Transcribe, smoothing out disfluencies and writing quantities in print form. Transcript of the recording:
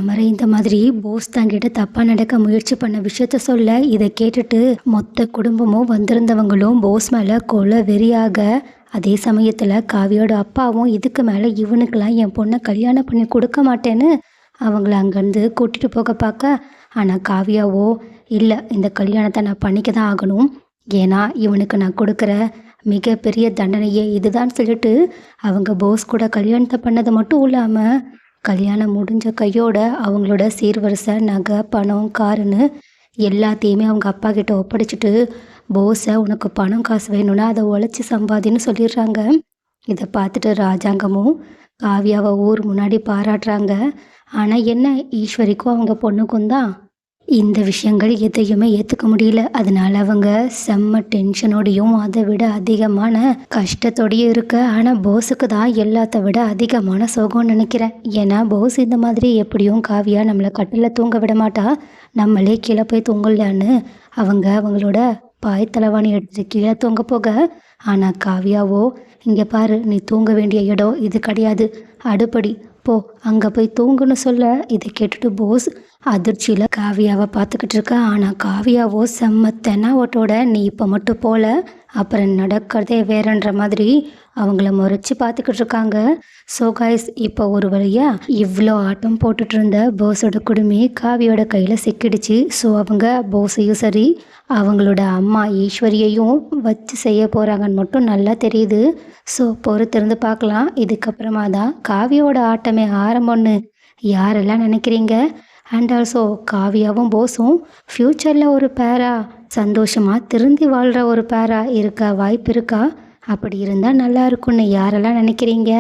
சமரை இந்த மாதிரி போஸ் தங்கிட்ட தப்பாக நடக்க முயற்சி பண்ண விஷயத்த சொல்ல இதை கேட்டுட்டு மொத்த குடும்பமும் வந்திருந்தவங்களும் போஸ் மேலே கொலை வெறியாக, அதே சமயத்தில் காவியோட அப்பாவும் இதுக்கு மேலே இவனுக்கெல்லாம் என் பொண்ணை கல்யாணம் பண்ணி கொடுக்க மாட்டேன்னு அவங்கள அங்கேருந்து கூட்டிகிட்டு போக பார்க்க, ஆனால் காவியாவோ இல்லை, இந்த கல்யாணத்தை நான் பண்ணிக்க தான் ஆகணும், ஏன்னா இவனுக்கு நான் கொடுக்குற மிகப்பெரிய தண்டனையே இதுதான் சொல்லிட்டு அவங்க போஸ் கூட கல்யாணத்தை பண்ணது மட்டும் இல்லாமல் கல்யாணம் முடிஞ்ச கையோட அவங்களோட சீர்வரிசை நகை பணம் காருன்னு எல்லாத்தையுமே அவங்க அப்பா கிட்ட ஒப்படைச்சிட்டு போஸை உனக்கு பணம் காசு வேணும்னா அதை உழைச்சி சம்பாதின்னு சொல்லிடுறாங்க. இதை பார்த்துட்டு ராஜாங்கமும் காவியாவை ஊர் முன்னாடி பாராட்டுறாங்க. ஆனால் என்ன, ஈஸ்வரிக்கும் அவங்க பொண்ணுக்கும் தான் இந்த விஷயங்கள் எதையுமே ஏற்றுக்க முடியல. அதனால அவங்க செம்ம டென்ஷனோடையும் அதை விட அதிகமான கஷ்டத்தோடையும் இருக்கு. ஆனால் போஸுக்கு தான் எல்லாத்த விட அதிகமான சோகம்னு நினைக்கிறேன். ஏன்னா போஸ் இந்த மாதிரி எப்படியும் காவியா நம்மளை கட்டில் தூங்க விட மாட்டா, நம்மளே கீழே போய் தூங்கலான்னு அவங்களோட பாய் தலைவாணி எடுத்து கீழே தூங்க போக, ஆனால் காவியாவோ இங்கே பாரு, நீ தூங்க வேண்டிய இடம் இது கிடையாது, அடுப்படி போ, அங்கே போய் தூங்குன்னு சொல்ல இதை கேட்டுட்டு போஸ் அதிர்ச்சியில் காவியாவை பார்த்துக்கிட்டு இருக்கா. ஆனால் காவியாவோ செம்ம தென்னாவட்டோட நீ இப்போ மட்டும் போல, அப்புறம் நடக்கிறதே வேறன்ற மாதிரி அவங்கள முறைச்சி பார்த்துக்கிட்டு இருக்காங்க. ஸோ காய்ஸ், இப்போ ஒரு வழியாக இவ்வளோ ஆட்டம் போட்டுட்டு இருந்த போஸோட குடுமி காவியோட கையில் சிக்கிடுச்சு. ஸோ அவங்க போஸையும் சரி அவங்களோட அம்மா ஈஸ்வரியையும் வச்சு செய்ய போகிறாங்கன்னு மட்டும் நல்லா தெரியுது. ஸோ பொறுத்திருந்து பார்க்கலாம். இதுக்கப்புறமா தான் காவியோட ஆட்டமே ஆரம்பம்னு யாரெல்லாம் நினைக்கிறீங்க? அண்ட் ஆல்சோ காவியாவும் போஸும் ஃப்யூச்சரில் ஒரு பேரா சந்தோஷமாக திருந்தி வாழ்கிற ஒரு பேரா இருக்க வாய்ப்பு இருக்கா? அப்படி இருந்தால் நல்லா இருக்கும்னு யாரெல்லாம் நினைக்கிறீங்க?